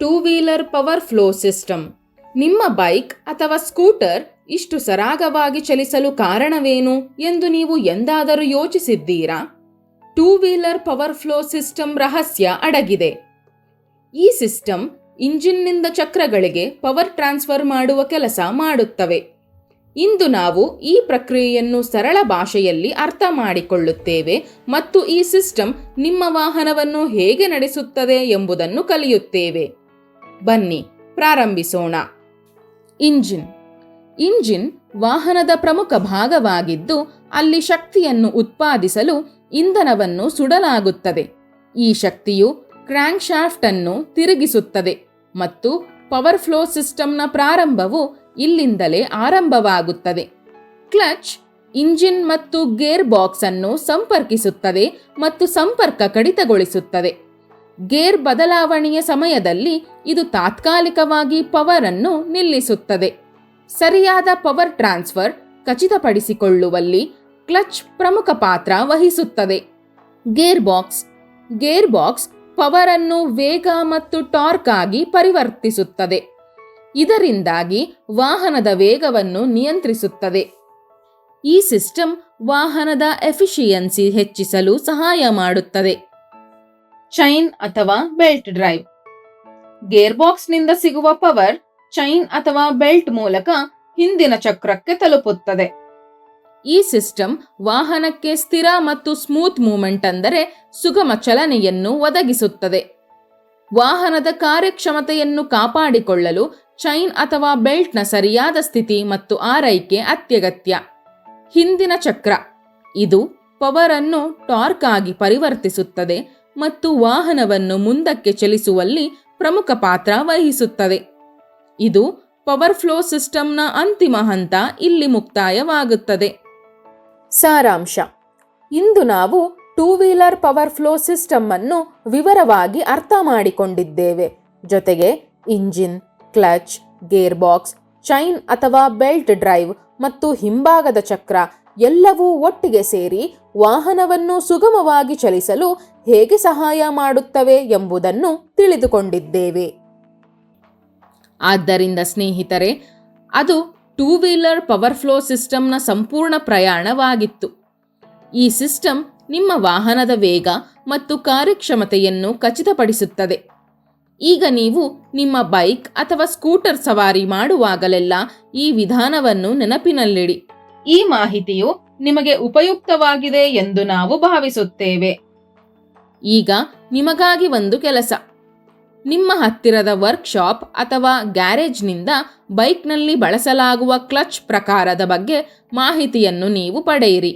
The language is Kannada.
Two wheeler power flow system. ನಿಮ್ಮ ಬೈಕ್ ಅಥವಾ ಸ್ಕೂಟರ್ ಇಷ್ಟು ಸರಾಗವಾಗಿ ಚಲಿಸಲು ಕಾರಣವೇನು ಎಂದು ನೀವು ಎಂದಾದರೂ ಯೋಚಿಸಿದ್ದೀರಾ? Two wheeler power flow system ರಹಸ್ಯ ಅಡಗಿದೆ. ಈ ಸಿಸ್ಟಮ್ ಇಂಜಿನ್ನಿಂದ ಚಕ್ರಗಳಿಗೆ ಪವರ್ ಟ್ರಾನ್ಸ್ಫರ್ ಮಾಡುವ ಕೆಲಸ ಮಾಡುತ್ತವೆ. ಇಂದು ನಾವು ಈ ಪ್ರಕ್ರಿಯೆಯನ್ನು ಸರಳ ಭಾಷೆಯಲ್ಲಿ ಅರ್ಥ ಮಾಡಿಕೊಳ್ಳುತ್ತೇವೆ ಮತ್ತು ಈ ಸಿಸ್ಟಮ್ ನಿಮ್ಮ ವಾಹನವನ್ನು ಹೇಗೆ ನಡೆಸುತ್ತದೆ ಎಂಬುದನ್ನು ಕಲಿಯುತ್ತೇವೆ. ಬನ್ನಿ ಪ್ರಾರಂಭಿಸೋಣ. ಇಂಜಿನ್ ವಾಹನದ ಪ್ರಮುಖ ಭಾಗವಾಗಿದ್ದು, ಅಲ್ಲಿ ಶಕ್ತಿಯನ್ನು ಉತ್ಪಾದಿಸಲು ಇಂಧನವನ್ನು ಸುಡಲಾಗುತ್ತದೆ. ಈ ಶಕ್ತಿಯು ಕ್ರ್ಯಾಂಕ್ ಶಾಫ್ಟ್ ಅನ್ನು ತಿರುಗಿಸುತ್ತದೆ ಮತ್ತು ಪವರ್ ಫ್ಲೋ ಸಿಸ್ಟಮ್ನ ಪ್ರಾರಂಭವು ಇಲ್ಲಿಂದಲೇ ಆರಂಭವಾಗುತ್ತದೆ. ಕ್ಲಚ್ ಇಂಜಿನ್ ಮತ್ತು ಗೇರ್ ಬಾಕ್ಸ್ ಅನ್ನು ಸಂಪರ್ಕಿಸುತ್ತದೆ ಮತ್ತು ಸಂಪರ್ಕ ಕಡಿತಗೊಳಿಸುತ್ತದೆ. ಗೇರ್ ಬದಲಾವಣೆಯ ಸಮಯದಲ್ಲಿ ಇದು ತಾತ್ಕಾಲಿಕವಾಗಿ ಪವರ್ ಅನ್ನು ನಿಲ್ಲಿಸುತ್ತದೆ. ಸರಿಯಾದ ಪವರ್ ಟ್ರಾನ್ಸ್ಫರ್ ಖಚಿತಪಡಿಸಿಕೊಳ್ಳುವಲ್ಲಿ ಕ್ಲಚ್ ಪ್ರಮುಖ ಪಾತ್ರ ವಹಿಸುತ್ತದೆ. ಗೇರ್ ಬಾಕ್ಸ್ ಪವರ್ ಅನ್ನು ವೇಗ ಮತ್ತು ಟಾರ್ಕ್ ಆಗಿ ಪರಿವರ್ತಿಸುತ್ತದೆ. ಇದರಿಂದಾಗಿ ವಾಹನದ ವೇಗವನ್ನು ನಿಯಂತ್ರಿಸುತ್ತದೆ. ಈ ಸಿಸ್ಟಮ್ ವಾಹನದ ಎಫಿಷಿಯನ್ಸಿ ಹೆಚ್ಚಿಸಲು ಸಹಾಯ ಮಾಡುತ್ತದೆ. ಚೈನ್ ಅಥವಾ ಬೆಲ್ಟ್ ಡ್ರೈವ್. ಗೇರ್ ಬಾಕ್ಸ್ನಿಂದ ಸಿಗುವ ಪವರ್ ಚೈನ್ ಅಥವಾ ಬೆಲ್ಟ್ ಮೂಲಕ ಹಿಂದಿನ ಚಕ್ರಕ್ಕೆ ತಲುಪುತ್ತದೆ. ಈ ಸಿಸ್ಟಮ್ ವಾಹನಕ್ಕೆ ಸ್ಥಿರ ಮತ್ತು ಸ್ಮೂತ್ ಮೂವ್ಮೆಂಟ್ ಅಂದರೆ ಸುಗಮ ಚಲನೆಯನ್ನು ಒದಗಿಸುತ್ತದೆ. ವಾಹನದ ಕಾರ್ಯಕ್ಷಮತೆಯನ್ನು ಕಾಪಾಡಿಕೊಳ್ಳಲು ಚೈನ್ ಅಥವಾ ಬೆಲ್ಟ್ನ ಸರಿಯಾದ ಸ್ಥಿತಿ ಮತ್ತು ಆರೈಕೆ ಅತ್ಯಗತ್ಯ. ಹಿಂದಿನ ಚಕ್ರ ಇದು ಪವರ್ ಅನ್ನು ಟಾರ್ಕ್ ಆಗಿ ಪರಿವರ್ತಿಸುತ್ತದೆ ಮತ್ತು ವಾಹನವನ್ನು ಮುಂದಕ್ಕೆ ಚಲಿಸುವಲ್ಲಿ ಪ್ರಮುಖ ಪಾತ್ರ ವಹಿಸುತ್ತದೆ. ಇದು ಪವರ್ ಫ್ಲೋ ಸಿಸ್ಟಮ್ನ ಅಂತಿಮ ಹಂತ ಇಲ್ಲಿ ಮುಕ್ತಾಯವಾಗುತ್ತದೆ. ಸಾರಾಂಶ: ಇಂದು ನಾವು two wheeler power flow system ಅನ್ನು ವಿವರವಾಗಿ ಅರ್ಥ ಮಾಡಿಕೊಂಡಿದ್ದೇವೆ. ಜೊತೆಗೆ engine, clutch, gear box, chain ಅಥವಾ ಬೆಲ್ಟ್ ಡ್ರೈವ್ ಮತ್ತು ಹಿಂಭಾಗದ ಚಕ್ರ ಎಲ್ಲವೂ ಒಟ್ಟಿಗೆ ಸೇರಿ ವಾಹನವನ್ನು ಸುಗಮವಾಗಿ ಚಲಿಸಲು ಹೇಗೆ ಸಹಾಯ ಮಾಡುತ್ತವೆ ಎಂಬುದನ್ನು ತಿಳಿದುಕೊಂಡಿದ್ದೇವೆ. ಆದ್ದರಿಂದ ಸ್ನೇಹಿತರೆ, ಅದು ಟೂ ವೀಲರ್ ಪವರ್ ಫ್ಲೋ ಸಿಸ್ಟಮ್ನ ಸಂಪೂರ್ಣ ಪ್ರಯಾಣವಾಗಿತ್ತು. ಈ ಸಿಸ್ಟಮ್ ನಿಮ್ಮ ವಾಹನದ ವೇಗ ಮತ್ತು ಕಾರ್ಯಕ್ಷಮತೆಯನ್ನು ಖಚಿತಪಡಿಸುತ್ತದೆ. ಈಗ ನೀವು ನಿಮ್ಮ ಬೈಕ್ ಅಥವಾ ಸ್ಕೂಟರ್ ಸವಾರಿ ಮಾಡುವಾಗಲೆಲ್ಲ ಈ ವಿಧಾನವನ್ನು ನೆನಪಿನಲ್ಲಿಡಿ. ಈ ಮಾಹಿತಿಯು ನಿಮಗೆ ಉಪಯುಕ್ತವಾಗಿದೆ ಎಂದು ನಾವು ಭಾವಿಸುತ್ತೇವೆ. ಈಗ ನಿಮಗಾಗಿ ಒಂದು ಕೆಲಸ. ನಿಮ್ಮ ಹತ್ತಿರದ ವರ್ಕ್ಶಾಪ್ ಅಥವಾ ಗ್ಯಾರೇಜ್ನಿಂದ ಬೈಕ್ನಲ್ಲಿ ಬಳಸಲಾಗುವ ಕ್ಲಚ್ ಪ್ರಕಾರದ ಬಗ್ಗೆ ಮಾಹಿತಿಯನ್ನು ನೀವು ಪಡೆಯಿರಿ.